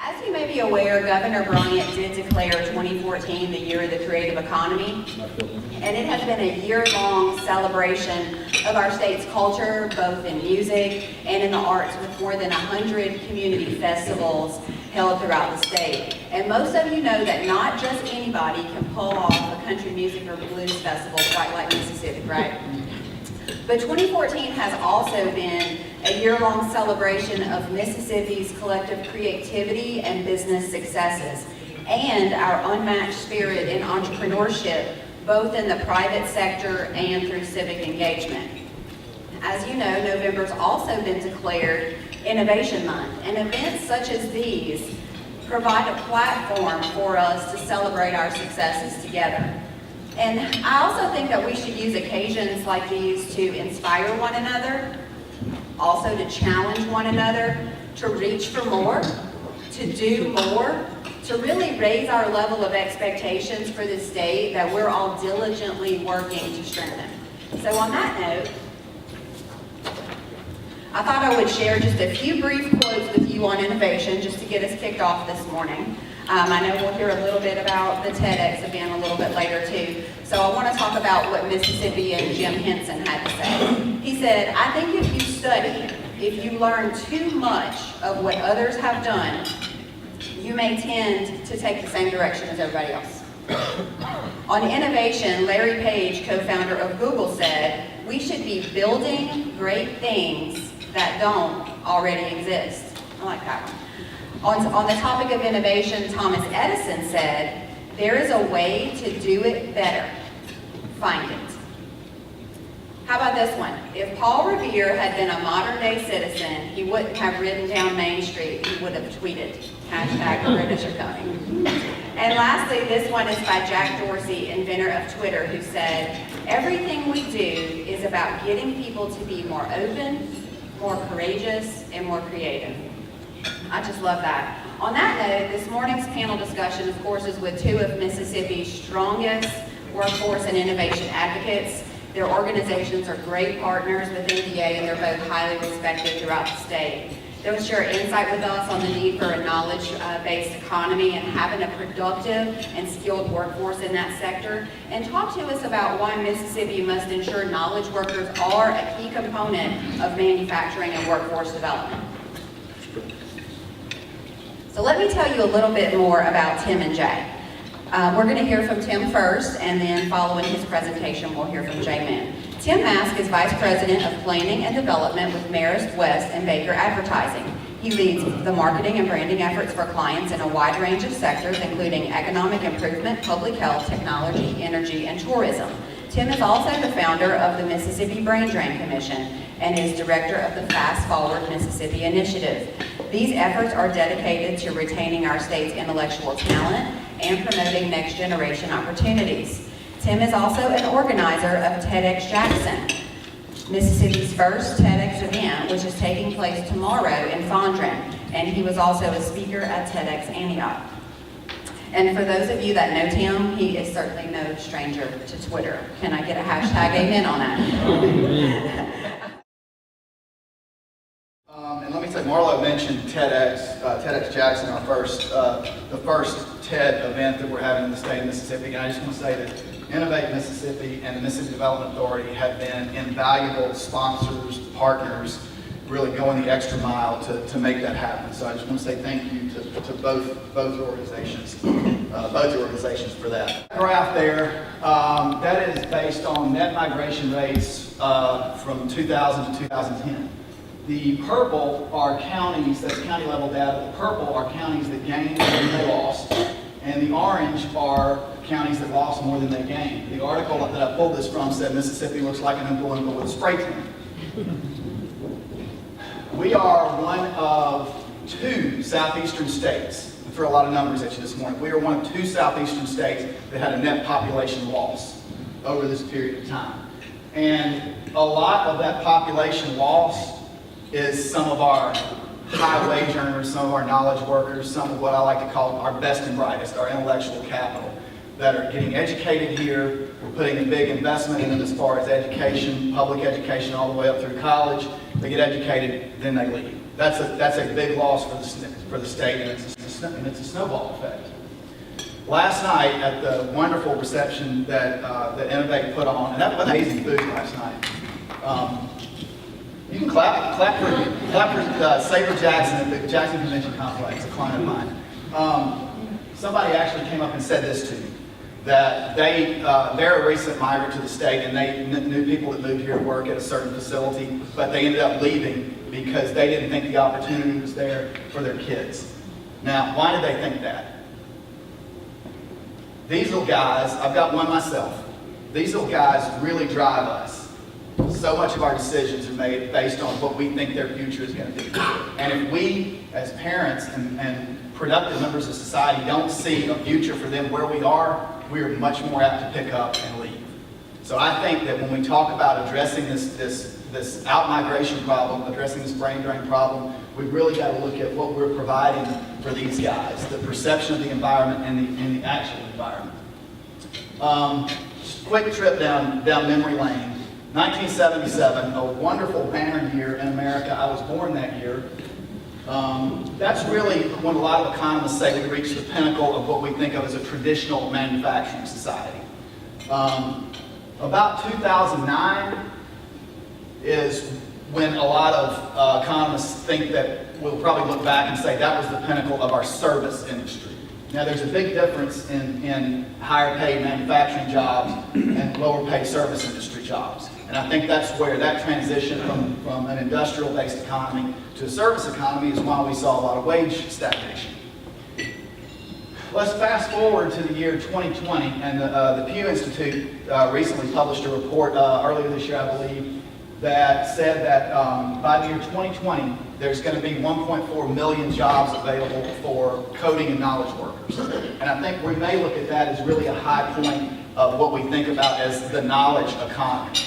As you may be aware, Governor Bryant did declare 2014 the year of the creative economy, and it has been a year-long celebration of our state's culture, both in music and in the arts, with more than 100 community festivals held throughout the state. And most of you know that not just anybody can pull off a country music or blues festival quite like Mississippi, right? But 2014 has also been a year-long celebration of Mississippi's collective creativity and business successes, and our unmatched spirit in entrepreneurship, both in the private sector and through civic engagement. As you know, November's also been declared Innovation Month, and events such as these provide a platform for us to celebrate our successes together. And I also think that we should use occasions like these to inspire one another, also to challenge one another, to reach for more, to do more, to really raise our level of expectations for the state that we're all diligently working to strengthen. So on that note, I thought I would share just a few brief quotes with you on innovation just to get us kicked off this morning. I know we'll hear a little bit about the TEDx event a little bit later too. So I want to talk about what Mississippi and Jim Henson had to say. He said, "I think if you study, if you learn too much of what others have done, you may tend to take the same direction as everybody else." On innovation, Larry Page, co-founder of Google, said, "We should be building great things that don't already exist." I like that one. On the topic of innovation, Thomas Edison said, "There is a way to do it better. Find it." How about this one? If Paul Revere had been a modern day citizen, he wouldn't have ridden down Main Street, he would have tweeted, hashtag the British are coming. And lastly, this one is by Jack Dorsey, inventor of Twitter, who said, "Everything we do is about getting people to be more open, more courageous, and more creative." I just love that. On that note, this morning's panel discussion, of course, is with two of Mississippi's strongest workforce and innovation advocates. Their organizations are great partners with NDA, and they're both highly respected throughout the state. They'll share insight with us on the need for a knowledge-based economy and having a productive and skilled workforce in that sector, and talk to us about why Mississippi must ensure knowledge workers are a key component of manufacturing and workforce development. So let me tell you a little bit more about Tim and Jay. We're going to hear from Tim first, and then following his presentation, we'll hear from Jay Mann. Tim Mask is Vice President of Planning and Development with Marist West and Baker Advertising. He leads the marketing and branding efforts for clients in a wide range of sectors, including economic improvement, public health, technology, energy, and tourism. Tim is also the founder of the Mississippi Brain Drain Commission and is director of the Fast Forward Mississippi Initiative. These efforts are dedicated to retaining our state's intellectual talent and promoting next generation opportunities. Tim is also an organizer of TEDx Jackson, Mississippi's first TEDx event, which is taking place tomorrow in Fondren, and he was also a speaker at TEDx Antioch. And for those of you that know Tim, he is certainly no stranger to Twitter. Can I get a hashtag amen on that? And let me say, Marlo mentioned TEDx Jackson, the first TED event that we're having in the state of Mississippi. And I just want to say that Innovate Mississippi and the Mississippi Development Authority have been invaluable sponsors, partners, really going the extra mile to make that happen. So I just want to say thank you to both organizations for that. Graph there, that is based on net migration rates from 2000 to 2010. The purple are counties, that's county level data. The purple are counties that gained more than they lost. And the orange are counties that lost more than they gained. The article that I pulled this from said Mississippi looks like an Oompa Loompa with a spray tan. We are one of two southeastern states. I threw a lot of numbers at you this morning. We are one of two southeastern states that had a net population loss over this period of time. And a lot of that population loss is some of our high wage earners, some of our knowledge workers, some of what I like to call our best and brightest, our intellectual capital, that are getting educated here. We're putting a big investment in them as far as education, public education, all the way up through college. They get educated, then they leave. That's a big loss for the state, and it's a snowball effect. Last night at the wonderful reception that Innovate put on, and that was amazing food last night. You can clap for Sabre Jackson at the Jackson Convention Complex, a client of mine. Somebody actually came up and said this to me, that they're a recent migrant to the state, and they knew people that moved here to work at a certain facility, but they ended up leaving because they didn't think the opportunity was there for their kids. Now, why did they think that? These little guys, I've got one myself, these little guys really drive us. So much of our decisions are made based on what we think their future is going to be. And if we, as parents and productive members of society, don't see a future for them where we are much more apt to pick up and leave. So I think that when we talk about addressing this out-migration problem, addressing this brain drain problem, we've really got to look at what we're providing for these guys, the perception of the environment and the actual environment. Just a quick trip down memory lane. 1977, a wonderful banner year in America. I was born that year. That's really when a lot of economists say we reached the pinnacle of what we think of as a traditional manufacturing society. About 2009 is when a lot of economists think that we'll probably look back and say that was the pinnacle of our service industry. Now there's a big difference in higher paid manufacturing jobs and lower paid service industry jobs. And I think that's where that transition from an industrial-based economy to a service economy is why we saw a lot of wage stagnation. Let's fast forward to the year 2020, and the Pew Institute recently published a report earlier this year, I believe, that said that by the year 2020, there's going to be 1.4 million jobs available for coding and knowledge workers. And I think we may look at that as really a high point of what we think about as the knowledge economy.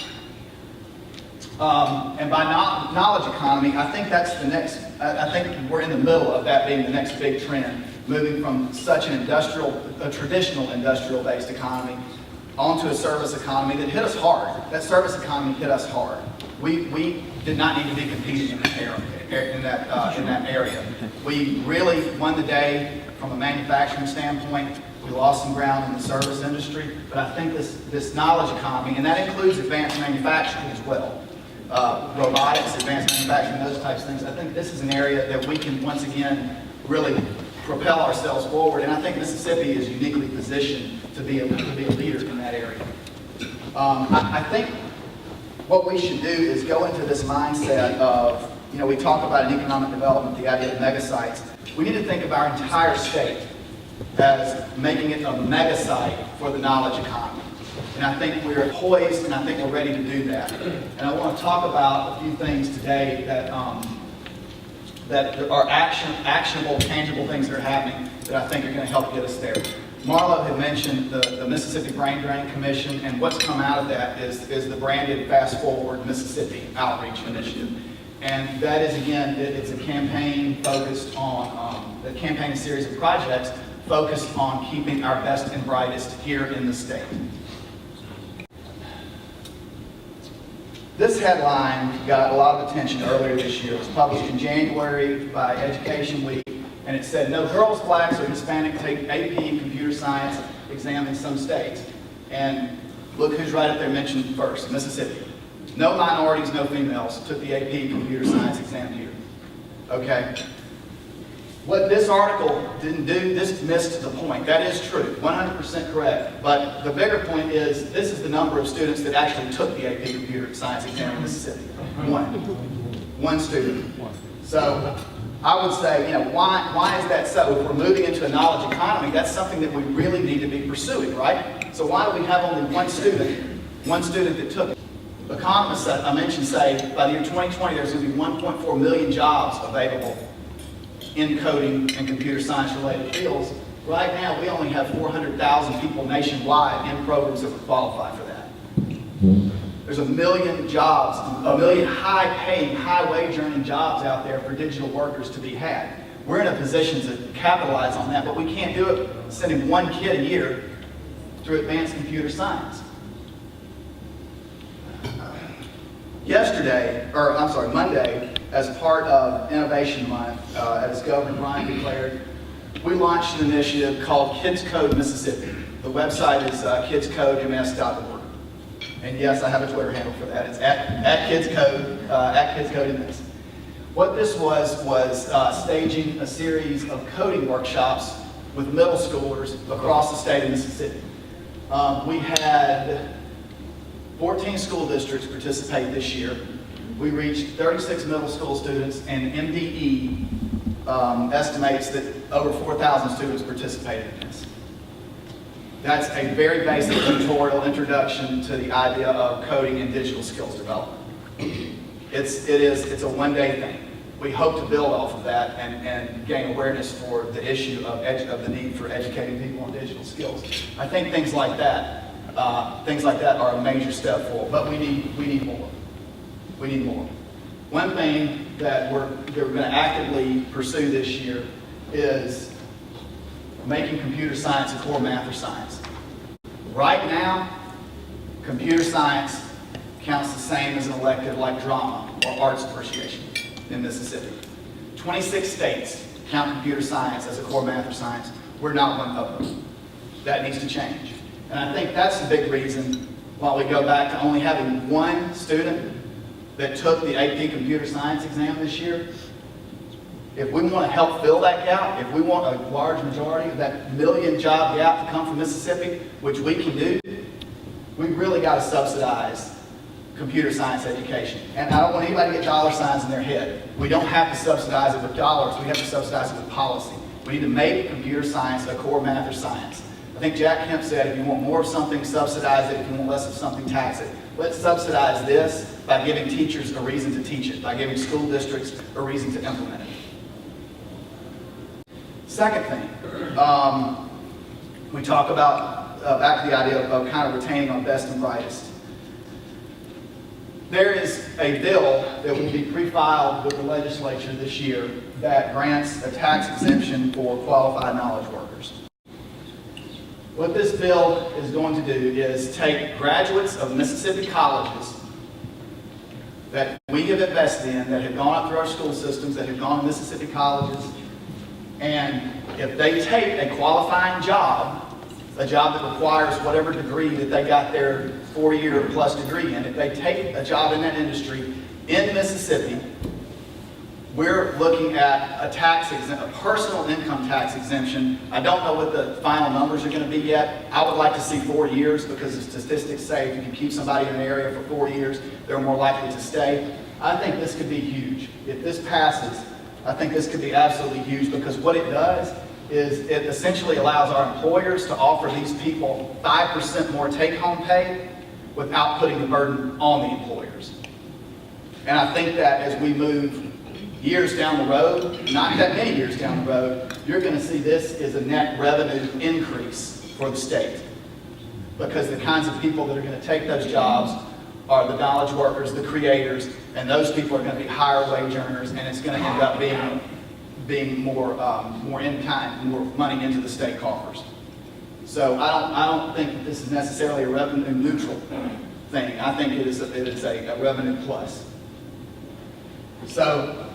And by knowledge economy, I think that's the next, I think we're in the middle of that being the next big trend, moving from such a traditional industrial-based economy onto a service economy that hit us hard. That service economy hit us hard. We did not need to be competing in that area. We really won the day from a manufacturing standpoint. We lost some ground in the service industry, but I think this knowledge economy, and that includes advanced manufacturing as well. Robotics, advanced manufacturing, those types of things. I think this is an area that we can once again really propel ourselves forward, and I think Mississippi is uniquely positioned to be a leader in that area. I think what we should do is go into this mindset of, we talk about in economic development, the idea of megasites. We need to think of our entire state as making it a megasite for the knowledge economy. And I think we're poised, and I think we're ready to do that. And I want to talk about a few things today that are actionable, tangible things that are happening that I think are going to help get us there. Marlo had mentioned the Mississippi Brain Drain Commission, and what's come out of that is the branded Fast Forward Mississippi Outreach Initiative. And that is, again, it's a campaign focused on, a campaign series of projects focused on keeping our best and brightest here in the state. This headline got a lot of attention earlier this year. It was published in January by Education Week, and it said, no girls, blacks, or Hispanic take AP computer science exam in some states. And look who's right up there mentioned first, Mississippi. No minorities, no females took the AP computer science exam here. Okay? What this article didn't do, this missed the point. That is true, 100% correct. But the bigger point is, this is the number of students that actually took the AP computer science exam in Mississippi. One student. So I would say, why is that so? If we're moving into a knowledge economy, that's something that we really need to be pursuing, right? So why do we have only one student that took it? Economists, I mentioned, say by the year 2020, there's going to be 1.4 million jobs available in coding and computer science related fields. Right now, we only have 400,000 people nationwide in programs that would qualify for that. There's a million jobs, a million high-paying, high-wage earning jobs out there for digital workers to be had. We're in a position to capitalize on that, but we can't do it sending one kid a year through advanced computer science. Monday, as part of Innovation Month, as Governor Bryan declared, we launched an initiative called Kids Code Mississippi. The website is kidscodems.org. And yes, I have a Twitter handle for that. It's at KidsCodeMS. What this was staging a series of coding workshops with middle schoolers across the state of Mississippi. We had 14 school districts participate this year. We reached 36 middle school students, and MDE estimates that over 4,000 students participated in this. That's a very basic tutorial introduction to the idea of coding and digital skills development. It's a one-day thing. We hope to build off of that and gain awareness for the issue of the need for educating people on digital skills. I think things like that are a major step forward, but we need more. We need more. One thing that we're going to actively pursue this year is making computer science a core math or science. Right now, computer science counts the same as an elective like drama or arts appreciation in Mississippi. 26 states count computer science as a core math or science. We're not one of them. That needs to change. And I think that's the big reason why we go back to only having one student that took the AP computer science exam this year. If we want to help fill that gap, if we want a large majority of that million job gap to come from Mississippi, which we can do, we really got to subsidize computer science education. And I don't want anybody to get dollar signs in their head. We don't have to subsidize it with dollars, we have to subsidize it with policy. We need to make computer science a core math or science. I think Jack Kemp said, if you want more of something, subsidize it. If you want less of something, tax it. Let's subsidize this by giving teachers a reason to teach it, by giving school districts a reason to implement it. Second thing, we talk about, back to the idea of kind of retaining our best and brightest. There is a bill that will be pre-filed with the legislature this year that grants a tax exemption for qualified knowledge workers. What this bill is going to do is take graduates of Mississippi colleges that we have invested in, that have gone up through our school systems, that have gone to Mississippi colleges, and if they take a qualifying job, a job that requires whatever degree that they got their 4-year plus degree in, if they take a job in that industry in Mississippi, we're looking at a personal income tax exemption. I don't know what the final numbers are going to be yet. I would like to see 4 years because the statistics say if you can keep somebody in an area for 4 years, they're more likely to stay. I think this could be huge. If this passes, I think this could be absolutely huge because what it does is it essentially allows our employers to offer these people 5% more take-home pay without putting the burden on the employers. And I think that as we move years down the road, not that many years down the road, you're going to see this as a net revenue increase for the state. Because the kinds of people that are going to take those jobs are the knowledge workers, the creators, and those people are going to be higher wage earners, and it's going to end up being more in-kind, more money into the state coffers. So I don't think that this is necessarily a revenue neutral thing. I think it is a revenue plus. So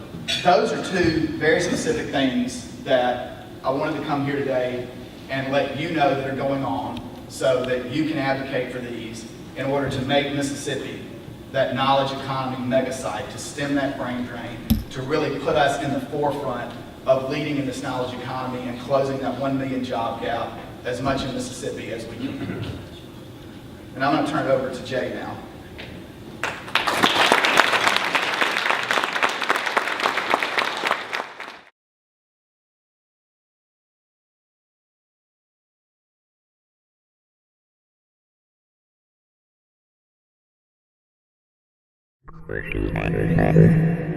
those are two very specific things that I wanted to come here today and let you know that are going on so that you can advocate for these in order to make Mississippi that knowledge economy megasite, to stem that brain drain, to really put us in the forefront of leading in this knowledge economy and closing that 1 million job gap as much in Mississippi as we can. And I'm going to turn it over to Jay now. Question.